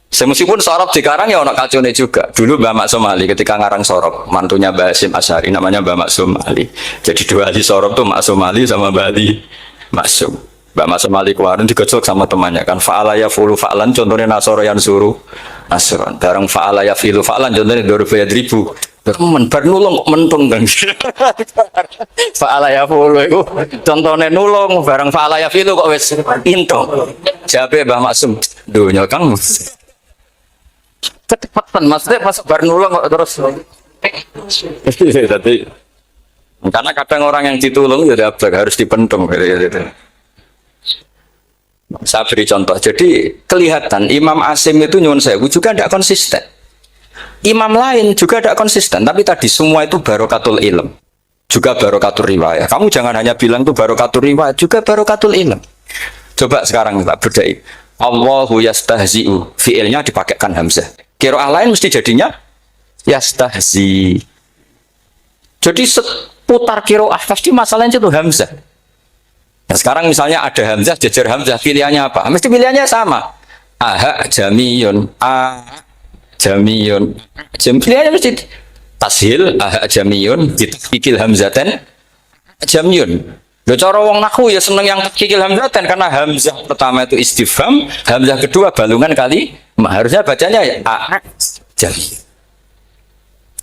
Meskipun sorok di Karang ya ono kacone juga. Dulu Mbak Maksum Ali ketika ngarang sorok, mantunya Mbak Hasyim Asy'ari namanya Mbak Maksum Ali. Jadi dua ahli sorok tuh Maksum Ali sama Mbak Ali Maksum. Mbak Maksum Ali kemarin digojlok sama temannya kan fa'ala yafulu fa'lan contohnya nasoro yang suruh nasron. Bareng fa'ala yafilu fa'lan contohnya 2000 bar nulung mentung kan. Fa'ala yafulu itu contohnya nulung bareng fa'ala yafilu kok wis intung. Jabe Mbak Maksum dunya Kang kecepatan maksudnya pas bar nulung kok terus. Tadi Karena kadang orang yang ditulung ya harus dipentung gitu. Saya beri contoh. Jadi kelihatan Imam Asim itu nyuwun sewu juga tidak konsisten. Imam lain juga tidak konsisten. Tapi tadi semua itu barokatul ilm, juga barokatul riwayat. Kamu jangan hanya bilang itu barokatul riwayat, juga barokatul ilm. Coba sekarang kita berdai. Allahu yastahzi'u, fiilnya dipakaikan hamzah. Qiraah lain mesti jadinya yastahzi. Jadi seputar qiraah pasti masalahnya itu hamzah. Nah, sekarang misalnya ada hamzah, jajar hamzah, pilihannya apa? Mesti pilihannya sama. Aha jamiyun, a jamiyun. Pilihannya mesti tashil, aha jamiyun, ditakikil hamzatan, jamiyun. Loh, cara wong nahwu ya seneng yang takikil hamzatan karena hamzah pertama itu istifham, hamzah kedua balungan kali, harusnya bacanya ya a jamiyun.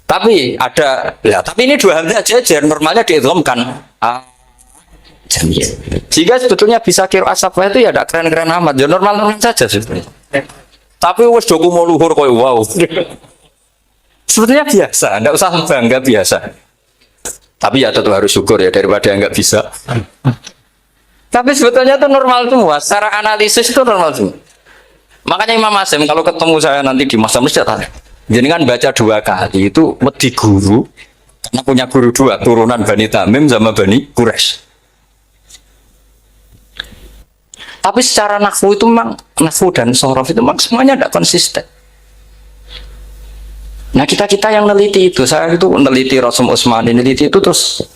Tapi ada, ya, tapi ini dua hamzah jajar, normalnya diidghamkan a jamiyah. Jika sebetulnya bisa qiraah safah itu ya tidak keren-keren amat, ya normal-normal saja sebetulnya. Tapi wes doku mau luhur koyo wow. Sebetulnya biasa, tidak usah bangga, biasa. Tapi ya tetap harus syukur ya daripada yang nggak bisa. Tapi sebetulnya itu normal semua, secara analisis itu normal semua. Makanya Imam Asim kalau ketemu saya nanti di masa masjid, jadi kan baca 2 kali itu wedi guru, karena punya guru 2 turunan Bani Tamim sama Bani Quraisy. Tapi secara nahwu itu memang, nahwu dan sorof itu memang semuanya tidak konsisten. Nah kita yang neliti itu, saya itu neliti Rasul Utsmani, neliti itu terus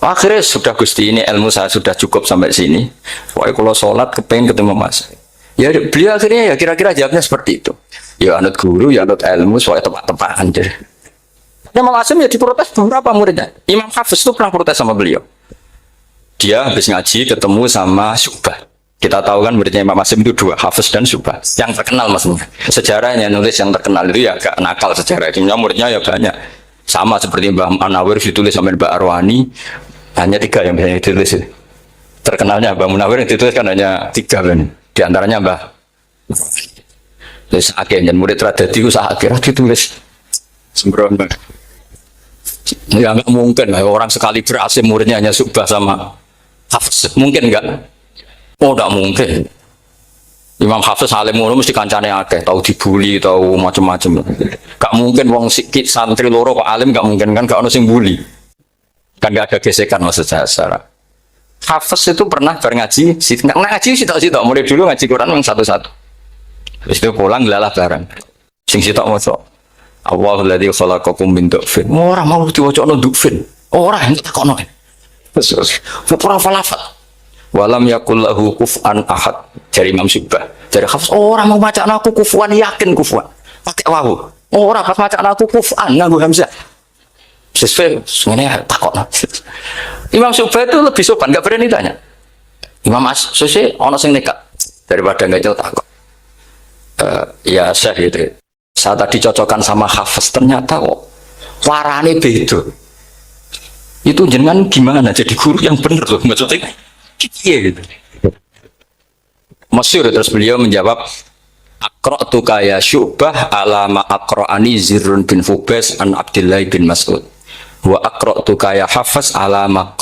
akhirnya sudah Gusti ini ilmu saya sudah cukup sampai sini. Pokoknya kalau sholat kepengen ketemu Mas. Ya beliau akhirnya ya kira-kira jawabnya seperti itu. Ya anut guru, ya anut ilmu, soalnya tepat-tepatan. Imam Asim ya diprotes beberapa muridnya. Imam Hafiz itu pernah protes sama beliau. Dia habis ngaji ketemu sama Syu'bah. Kita tahu kan muridnya Imam Asim itu 2, Hafiz dan Syu'bah. Yang terkenal maksudnya. Sejarahnya nulis yang terkenal itu ya agak nakal sejarah. Itu muridnya ya banyak. Sama seperti Mbah Munawir ditulis sama Mbah Arwani. Hanya 3 yang biasanya ditulis. Terkenalnya Mbah Munawir yang ditulis kan hanya 3 kan. Di antaranya Mbah. Terus akhirnya murid radati usaha akhirnya ditulis. Sembrono. Ya nggak mungkin orang sekali berhasil muridnya hanya Syu'bah sama Hafiz. Mungkin enggak? Oh, tidak mungkin. Imam Hafiz alim ngono mesti kancane akeh, tahu dibully, tahu macam-macam. Gak mungkin wong sikit santri loro kok alim, gak mungkin kan, gak ono sing bully. Kan gak ada gesekan maksud saya secara. Hafiz itu pernah ngaji, ngaji sitok-sitok, mulai dulu ngaji Quran yang satu-satu. Terus itu pulang lalah bareng. Sing sitok maca. Allahul ladzi khalaqakum min du'fin. Ora mau diwacana du'fin. Ora entuk takono. Terus ora falafat. Walam yakul lahu kuf'an ahad dari Imam Syu'bah. Dari Hafiz, orang mau baca aku kufuan, yakin kufuan. Pakai wawu. Orang pas baca aku kuf'an nganggo hamzah. Sesuai sebenarnya takut. Imam Syu'bah itu lebih sopan, nggak berani tanya. Imam As-Susi ono sing nekat daripada nggak jauh takut. Ya Syekh itu. Saya tadi cocokkan sama Hafiz, ternyata kok warane beda. Itu jenengan gimana jadi guru yang bener loh maksudnya? Iya gitu. Masyhur terus beliau menjawab Aqra'tu kaya Syu'bah alama aqra'ani Zirrun bin Fubais an Abdullah bin Mas'ud wa aqra'tu kaya Hafiz alama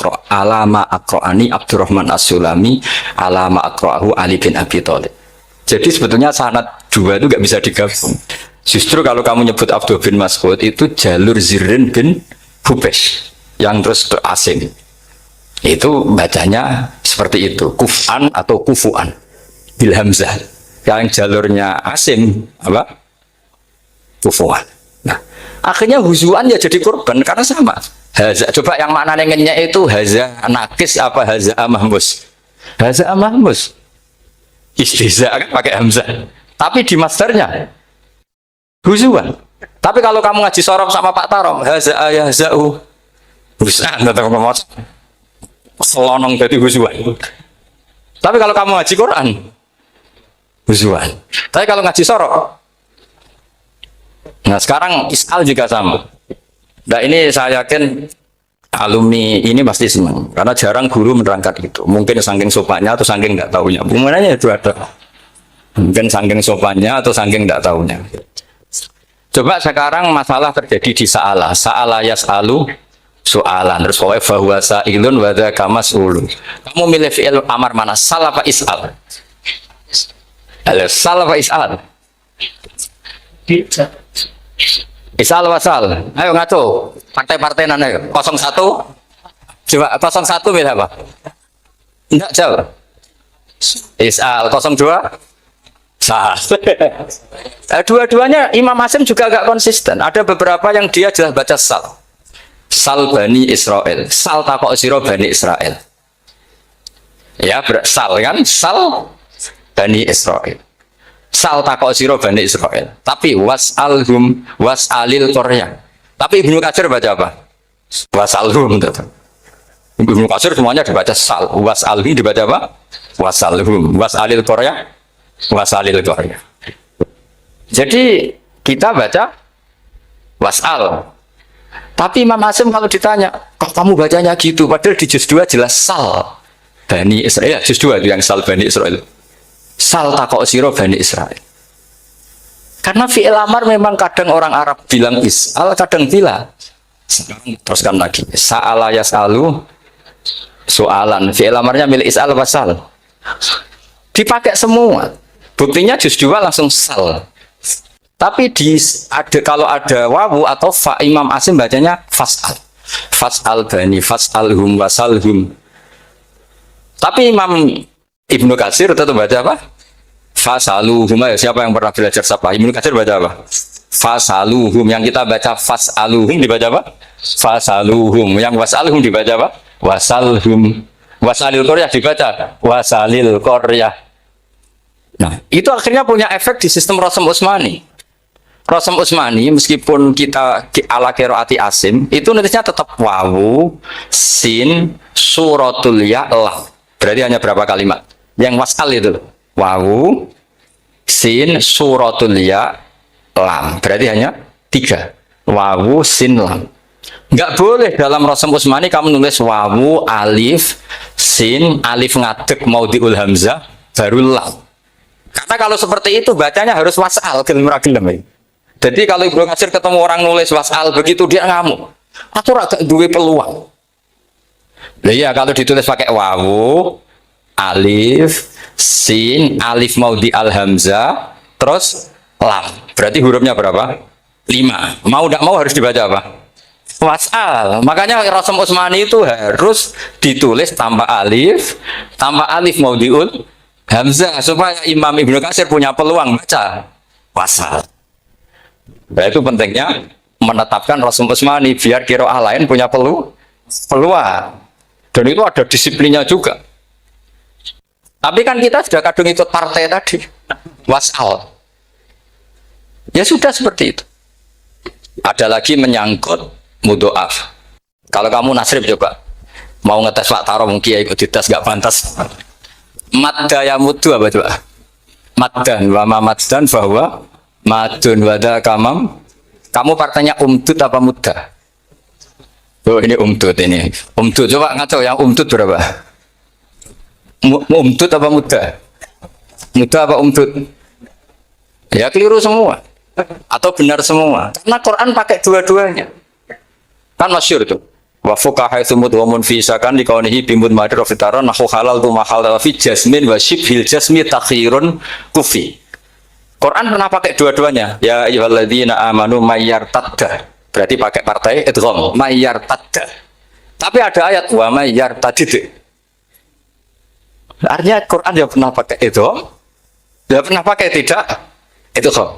aqra'ani Abdurrahman As-Sulami alama aqra'ahu Ali bin Abi Thalib. Jadi sebetulnya sanad 2 itu gak bisa digabung. Justru kalau kamu nyebut Abdullah bin Mas'ud itu jalur Zirrun bin Fubais yang terus asing. Itu bacanya seperti itu, kuf'an atau kufu'an bil hamzah. Yang jalurnya Asim apa? Kufu'an. Nah, akhirnya huzuan ya jadi korban karena sama. Haza, coba yang maknanya ngenyek itu haza nakis apa haza mahmus? Haza mahmus. Istiza kan pakai hamzah. Tapi di masternya huzuan. Tapi kalau kamu ngaji sorof sama Pak Tarom, haza ayahza'u. Huzuan atau ngomong selonong dari huzuan. Tapi kalau kamu ngaji Quran huzuan. Tapi kalau ngaji sorok, nah sekarang isal juga sama. Nah ini saya yakin alumni ini pasti senang karena jarang guru menerangkan itu. Mungkin saking sopannya atau saking tidak tahunya. Bagaimana itu ada? Mungkin saking sopannya atau saking tidak tahunya. Coba sekarang masalah terjadi di Sa'ala. Sa'ala yas'alu soalan. Terus pokoknya bahwa sa'ilun wa dzaka mas'ulun. Kamu milih fi'il amar mana? Sal apa is'al? Halo, sal apa is'al? Is'al apa sal? Ayo ngaco. Partai-partai nana yuk. 01. Coba 01 milih apa? Enggak jauh. Is'al 02. Sal. Dua-duanya Imam Asim juga agak konsisten. Ada beberapa yang dia jelas baca sal. Sal Bani Israel. Sal takok siro Bani Israel. Ya, sal kan? Sal Bani Israel. Sal takok siro Bani Israel. Tapi was'alhum was'alil Korea. Tapi Ibnu Katsir baca apa? Was'alhum. Ibnu Katsir semuanya dibaca sal. Was'alhum dibaca apa? Was'alhum. Was'alil Korea. Wasalil Korea. Jadi kita baca wasal. Tapi Imam Asim kalau ditanya, kok kamu bacanya gitu? Padahal di juz 2 jelas sal Bani Israel. Juz 2 itu yang sal Bani Israel. Sal takok siro Bani Israel. Karena fi'il amar memang kadang orang Arab bilang is'al, kadang bila. Sekarang teruskan lagi. Sa'ala yas'alu soalan. Fi'il amarnya milik is'al wasal. Dipakai semua. Buktinya juz 2 langsung sal. Tapi kalau ada wawu atau fa, Imam Asim bacanya fas'al. Fas'al bani, fas'alhum, wasalhum. Tapi Imam Ibnu Katsir tetap baca apa? Fasaluhum. Siapa yang pernah belajar sapa? Ibnu Katsir baca apa? Fasaluhum. Yang kita baca fas'aluhum dibaca apa? Fasaluhum. Yang wasalhum dibaca apa? Wasalhum. Wasalil Korea dibaca wasalil Korea. Nah, itu akhirnya punya efek di sistem Rasam Utsmani. Rasam Utsmani meskipun kita ala qiraati Asim, itu nulisnya tetap wawu, sin, suratul ya, lam. Berarti hanya berapa kalimat? Yang wasal itu wawu, sin, suratul ya, lam. Berarti hanya 3. Wawu, sin, lam. Enggak boleh dalam Rasam Utsmani kamu nulis wawu, alif, sin, alif ngadeg maudhi'ul hamzah, baru lam. Karena kalau seperti itu bacanya harus wasal gelem. Jadi kalau Ibnu Katsir ketemu orang nulis wasal begitu dia ngamuk. Aku agak duwe peluang. Lah iya kalau ditulis pakai wawu, alif, sin, alif maudhi al hamzah, terus lam. Berarti hurufnya berapa? 5. Mau tidak mau harus dibaca apa? Wasal. Makanya Rasam Utsmani itu harus ditulis tanpa alif maudhi'ul hamzah supaya Imam Ibnu Katsir punya peluang baca wasal. Nah, itu pentingnya menetapkan Rasam Utsmani biar qiraah lain punya peluang. Dan itu ada disiplinnya juga. Tapi kan kita sudah kadung ikut partai tadi wasal. Ya sudah seperti itu. Ada lagi menyangkut mudhoaf. Kalau kamu nasrib coba mau ngetes Pak Taro mungkin ikut dites gak pantas. Madda ya mudu apa coba? Maddan wa ma maddan bahwa madun wada kamam. Kamu partainya umdud apa mudda? Oh ini umdud ini. Umdud coba ngaco yang umdud berapa? Umdud apa mudda? Mudda apa umdud? Ya keliru semua. Atau benar semua. Karena Quran pakai dua-duanya. Kan masyhur itu. Wa fuqaha tsumud wa munfisakan li kaunihi bimud madra fitaran nahu halal tu mahal fi jasmin wa shibhil jasmi takhirun kufi. Quran pernah pakai dua-duanya. Ya ayyuhalladzina amanu mayyartadda. Berarti pakai partai idgham mayyartadda. Tapi ada ayat wa mayyartadid. Artinya Quran dia pernah pakai idgham, dia pernah pakai tidak idgham.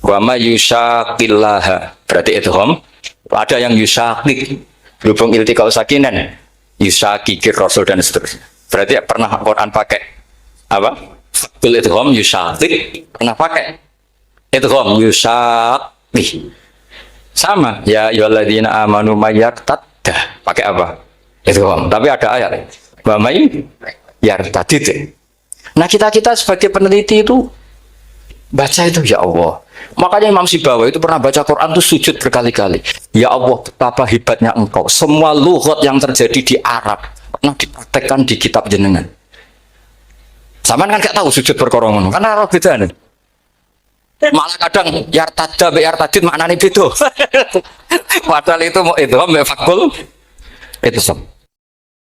Wa mayyushaqillaha. Berarti idgham. Ada yang yusakik berhubung iltiqau sakinan yusakikir rasul dan seterusnya. Berarti pernah Quran pakai apa? Fatul idgham yusakik pernah pakai idgham yusakik sama ya ayyuhalladzina amanu mayyartadda pakai apa? Idgham. Tapi ada ayat wa may yartadid. Nah kita sebagai peneliti itu baca itu ya Allah. Makanya Imam Sibawa itu pernah baca Quran itu sujud berkali-kali. Ya Allah, betapa hebatnya engkau. Semua lughat yang terjadi di Arab pernah dipraktekkan di kitab jenengan. Sama kan gak tahu sujud berkorong karena Arab beda nih. Malah kadang yartada be yartadid maknanya beda. Padahal itu mau itu fakul itu sob.